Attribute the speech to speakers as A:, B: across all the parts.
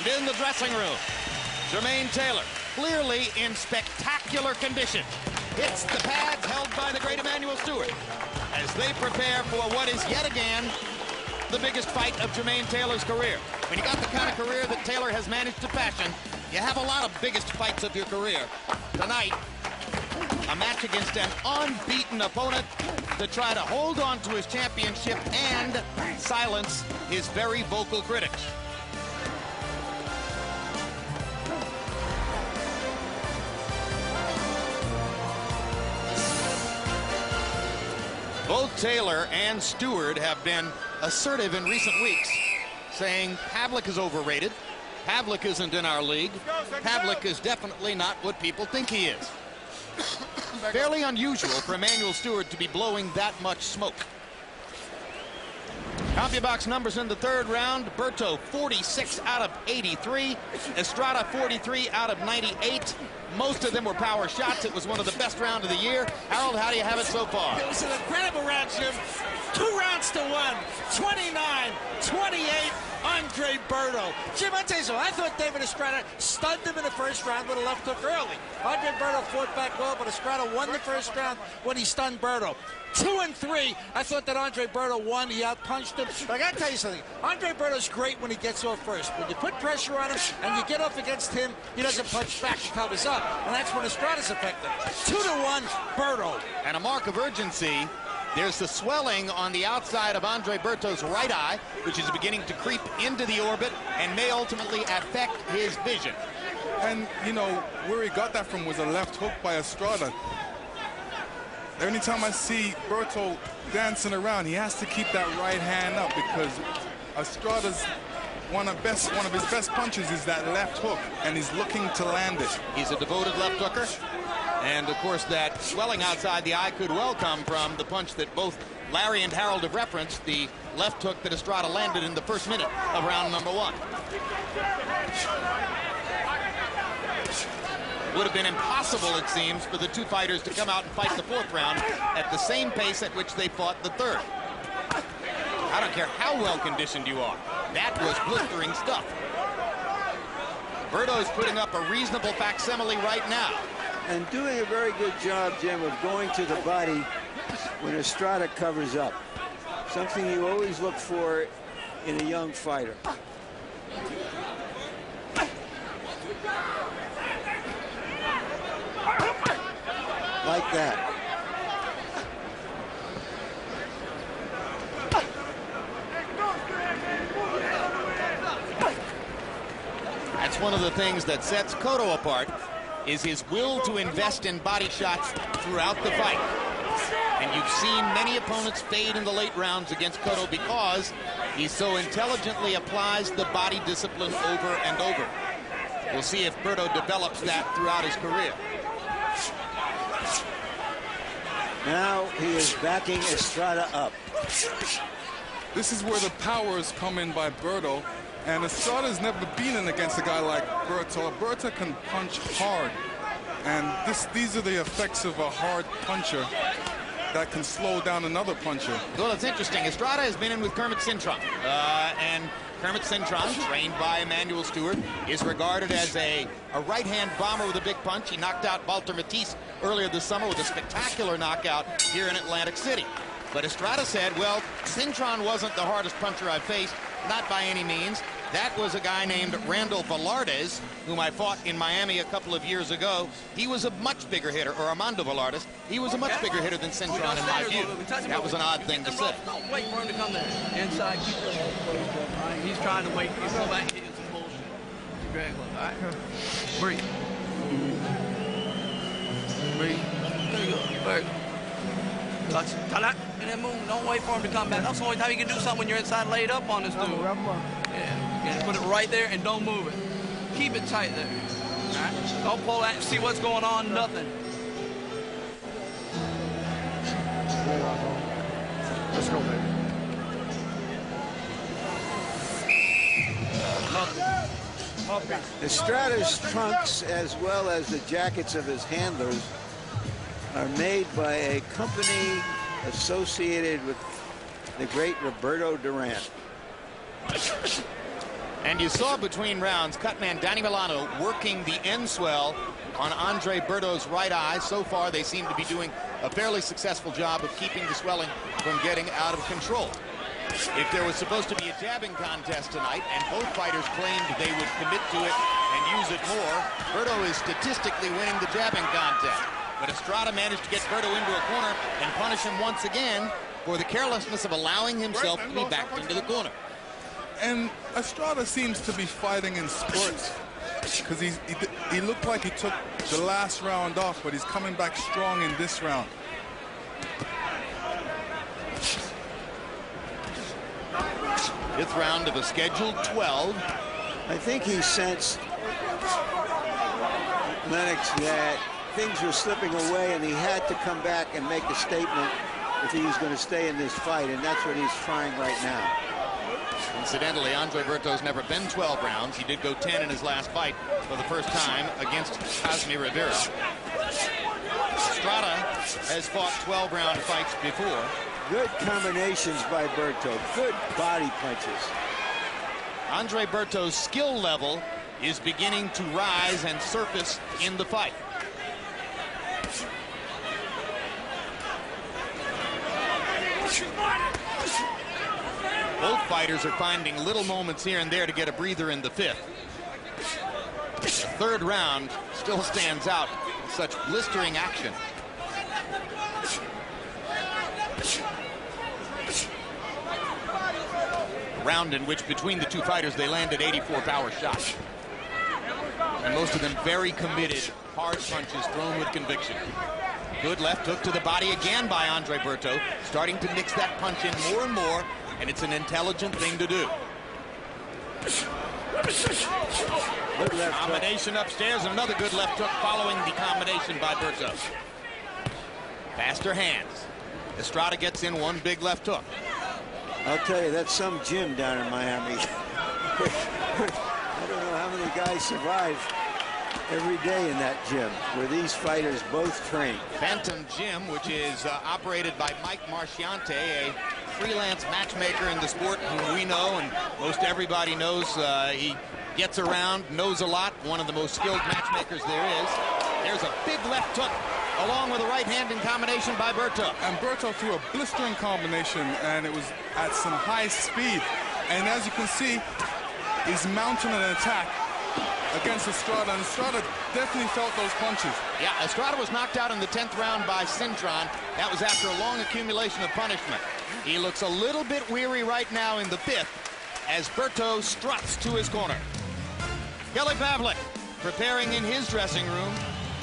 A: And in the dressing room, Jermaine Taylor, clearly in spectacular condition, hits the pads held by the great Emanuel Stewart as they prepare for what is yet again the biggest fight of Jermaine Taylor's career. When you got the kind of career that Taylor has managed to fashion, you have a lot of biggest fights of your career. Tonight, a match against an unbeaten opponent to try to hold on to his championship and silence his very vocal critics. Both Taylor and Stewart have been assertive in recent weeks, saying Pavlik is overrated, Pavlik isn't in our league, Pavlik is definitely not what people think he is. Fairly unusual for Emanuel Stewart to be blowing that much smoke. CompuBox numbers in the third round: Berto 46 out of 83, Estrada 43 out of 98. Most of them were power shots. It was one of the best rounds of the year. Harold, how do you have it so far?
B: It was an incredible round, Jim. 2 rounds to 1, 29-28. Andre Berto. Jim, I tell you something, I thought David Estrada stunned him in the first round with a left hook early. Andre Berto fought back well, but Estrada won the first round when he stunned Berto. 2 and 3, I thought that Andre Berto won. He outpunched him. But I got to tell you something, Andre Berto's great when he gets off first. When you put pressure on him and you get off against him, he doesn't punch back, he covers up. And that's when Estrada's effective. 2-1, Berto.
A: And a mark of urgency. There's the swelling on the outside of Andre Berto's right eye, which is beginning to creep into the orbit and may ultimately affect his vision.
C: And, you know, where he got that from was a left hook by Estrada. Anytime I see Berto dancing around, he has to keep that right hand up because Estrada's one of his best punches is that left hook, and he's looking to land it.
A: He's a devoted left hooker. And, of course, that swelling outside the eye could well come from the punch that both Larry and Harold have referenced, the left hook that Estrada landed in the first minute of round number 1. It would have been impossible, it seems, for the two fighters to come out and fight the 4th round at the same pace at which they fought the 3rd. I don't care how well conditioned you are. That was blistering stuff. Berto's putting up a reasonable facsimile right now.
D: And doing a very good job, Jim, of going to the body when Estrada covers up. Something you always look for in a young fighter. Like that.
A: That's one of the things that sets Cotto apart, is his will to invest in body shots throughout the fight. And you've seen many opponents fade in the late rounds against Cotto because he so intelligently applies the body discipline over and over. We'll see if Berto develops that throughout his career.
D: Now he is backing Estrada up.
C: This is where the powers come in by Berto. And Estrada's never been in against a guy like Berto. Berto can punch hard. And these are the effects of a hard puncher that can slow down another puncher.
A: Well, it's interesting. Estrada has been in with Kermit Cintron. And Kermit Cintron, trained by Emanuel Stewart, is regarded as a right-hand bomber with a big punch. He knocked out Walter Matisse earlier this summer with a spectacular knockout here in Atlantic City. But Estrada said, well, Cintron wasn't the hardest puncher I've faced, not by any means. That was a guy named Randall Velardes, whom I fought in Miami a couple of years ago. He was a much bigger hitter, or Armando Velardes. He was a much bigger hitter than Cintron in my view. That was an odd thing to say.
E: Don't wait for him to come there. Inside, keep it. All right, he's trying to wait. He's going back and hit some bullshit. Drag look, all right? Breathe. Breathe. There you go. Back. Touch. And then move. Don't wait for him to come back. That's the only time you can do something when you're inside laid up on this dude. Yeah, put it right there and don't move it. Keep it tight there. All right? Don't pull that and see what's going on. Nothing.
F: Let's go, baby.
D: Estrada's trunks, as well as the jackets of his handlers, are made by a company associated with the great Roberto Duran.
A: And you saw between rounds, cutman Danny Milano working the end swell on Andre Berto's right eye. So far, they seem to be doing a fairly successful job of keeping the swelling from getting out of control. If there was supposed to be a jabbing contest tonight, and both fighters claimed they would commit to it and use it more, Berto is statistically winning the jabbing contest. But Estrada managed to get Berto into a corner and punish him once again for the carelessness of allowing himself to be backed into the corner.
C: And Estrada seems to be fighting in spurts, because he looked like he took the last round off, but he's coming back strong in this round.
A: Fifth round of a scheduled 12.
D: I think he sensed, Lennox, that things were slipping away and he had to come back and make a statement if he was going to stay in this fight, and that's what he's trying right now.
A: Incidentally, Andre Berto's never been 12 rounds. He did go 10 in his last fight for the first time against Cosme Rivera. Estrada has fought 12-round fights before.
D: Good combinations by Berto. Good body punches.
A: Andre Berto's skill level is beginning to rise and surface in the fight. Both fighters are finding little moments here and there to get a breather in the fifth. The third round still stands out with such blistering action. A round in which between the two fighters they landed 84 power shots. And most of them very committed, hard punches thrown with conviction. Good left hook to the body again by Andre Berto, starting to mix that punch in more and more, and it's an intelligent thing to do.
D: Good left
A: combination
D: hook.
A: Upstairs, another good left hook following the combination by Berto. Faster hands. Estrada gets in one big left hook.
D: I'll tell you, that's some gym down in Miami. I don't know how many guys survive every day in that gym where these fighters both train.
A: Phantom Gym, which is operated by Mike Marchiante, a freelance matchmaker in the sport whom we know and most everybody knows. He gets around, knows a lot, one of the most skilled matchmakers there is. There's a big left hook along with a right hand in combination by Berto.
C: And Berto threw a blistering combination, and it was at some high speed. And as you can see, he's mounting an attack against Estrada, and Estrada definitely felt those punches.
A: Yeah, Estrada was knocked out in the 10th round by Cintron. That was after a long accumulation of punishment. He looks a little bit weary right now in the 5th as Berto struts to his corner. Kelly Pavlik preparing in his dressing room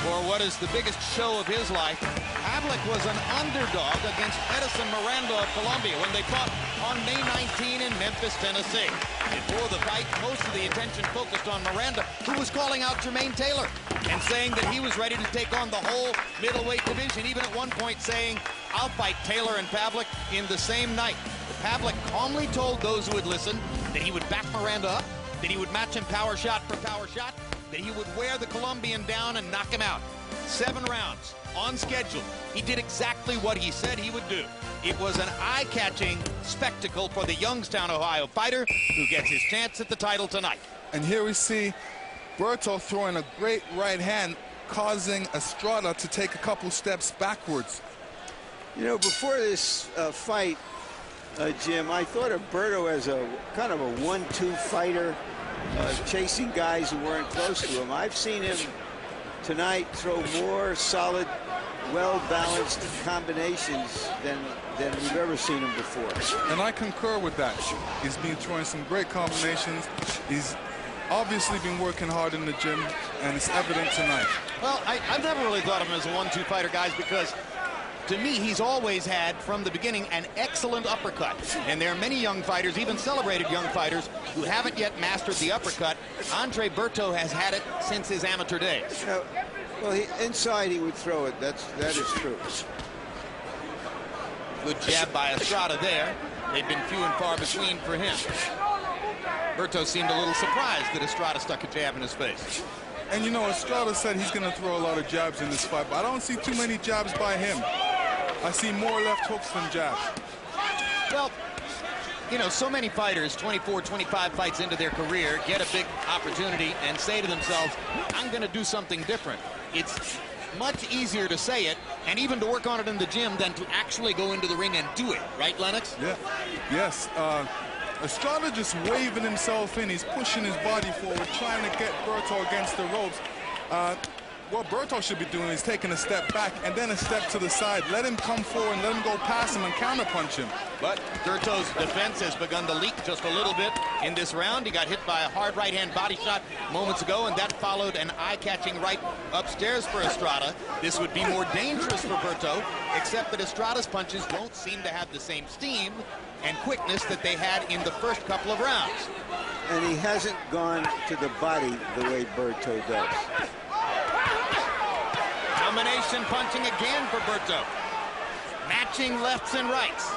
A: for what is the biggest show of his life. Pavlik was an underdog against Edison Miranda of Colombia when they fought on May 19 in Memphis, Tennessee. Before the fight, most of the attention focused on Miranda, who was calling out Jermaine Taylor and saying that he was ready to take on the whole middleweight division, even at one point saying, "I'll fight Taylor and Pavlik in the same night." But Pavlik calmly told those who would listen that he would back Miranda up, that he would match him power shot for power shot, that he would wear the Colombian down and knock him out. 7 rounds on schedule. He did exactly what he said he would do. It was an eye-catching spectacle for the Youngstown, Ohio fighter who gets his chance at the title tonight.
C: And here we see Berto throwing a great right hand, causing Estrada to take a couple steps backwards.
D: You know, before this fight, Jim, I thought of Berto as a kind of a 1-2 fighter, chasing guys who weren't close to him. I've seen him tonight throw more solid, well-balanced combinations than we've ever seen him before.
C: And I concur with that. He's been throwing some great combinations. He's obviously been working hard in the gym, and it's evident tonight.
A: Well, I've never really thought of him as a 1-2 fighter, guys, because to me, he's always had, from the beginning, an excellent uppercut. And there are many young fighters, even celebrated young fighters, who haven't yet mastered the uppercut. Andre Berto has had it since his amateur days.
D: Well, inside he would throw it. That is true.
A: Good jab by Estrada there. They've been few and far between for him. Berto seemed a little surprised that Estrada stuck a jab in his face.
C: And you know, Estrada said he's going to throw a lot of jabs in this fight, but I don't see too many jabs by him. I see more left hooks than jabs.
A: Well, You know, so many fighters, 24, 25 fights into their career, get a big opportunity and say to themselves, I'm going to do something different. It's much easier to say it and even to work on it in the gym than to actually go into the ring and do it. Right, Lennox?
C: Yeah. Yes. Estrada just waving himself in. He's pushing his body forward, trying to get Berto against the ropes. What Berto should be doing is taking a step back and then a step to the side. Let him come forward and let him go past him and counterpunch him.
A: But Berto's defense has begun to leak just a little bit in this round. He got hit by a hard right-hand body shot moments ago, and that followed an eye-catching right upstairs for Estrada. This would be more dangerous for Berto, except that Estrada's punches don't seem to have the same steam and quickness that they had in the first couple of rounds.
D: And he hasn't gone to the body the way Berto does.
A: Combination punching again for Berto. Matching lefts and rights.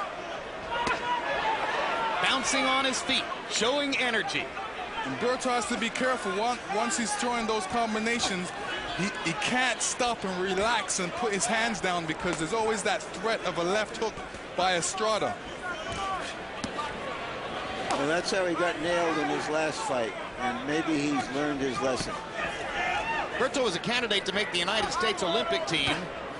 A: Bouncing on his feet, showing energy.
C: And Berto has to be careful. Once he's throwing those combinations, he can't stop and relax and put his hands down because there's always that threat of a left hook by Estrada.
D: Well, that's how he got nailed in his last fight, and maybe he's learned his lesson.
A: Berto was a candidate to make the United States Olympic team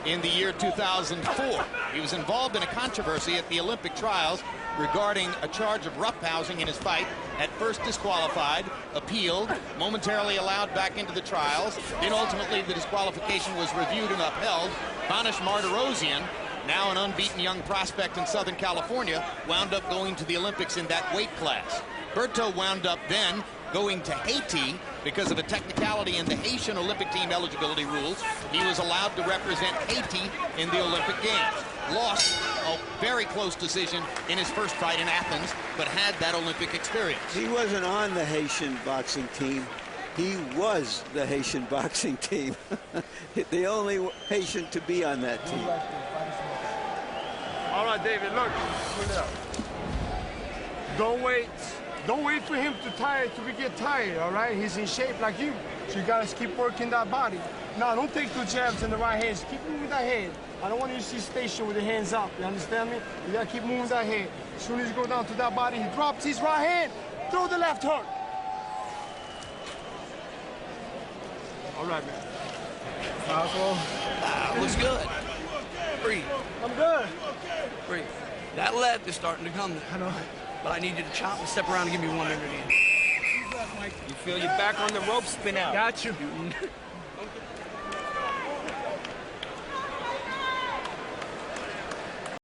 A: in the year 2004. He was involved in a controversy at the Olympic trials regarding a charge of roughhousing in his fight. At first disqualified, appealed, momentarily allowed back into the trials. Then ultimately the disqualification was reviewed and upheld. Banish Martirosyan, now an unbeaten young prospect in Southern California, wound up going to the Olympics in that weight class. Berto wound up then going to Haiti because of a technicality in the Haitian Olympic team eligibility rules. He was allowed to represent Haiti in the Olympic Games. Lost a very close decision in his first fight in Athens, but had that Olympic experience.
D: He wasn't on the Haitian boxing team. He was the Haitian boxing team. The only Haitian to be on that team.
F: All right, David, look. Don't wait for him to get tired, all right? He's in shape like you, so you gotta keep working that body. Now, don't take two jabs in the right hand. Just keep moving that head. I don't want you to see station with your hands up, you understand me? You gotta keep moving that head. As soon as you go down to that body, he drops his right hand, throw the left hook. All right, man.
E: Looks good. Breathe.
F: I'm good.
E: Breathe. That left is starting to come.
F: I know.
E: But I need you to chop and step around and give me 1 minute again.
G: You feel your back on the rope spin out.
F: Got you.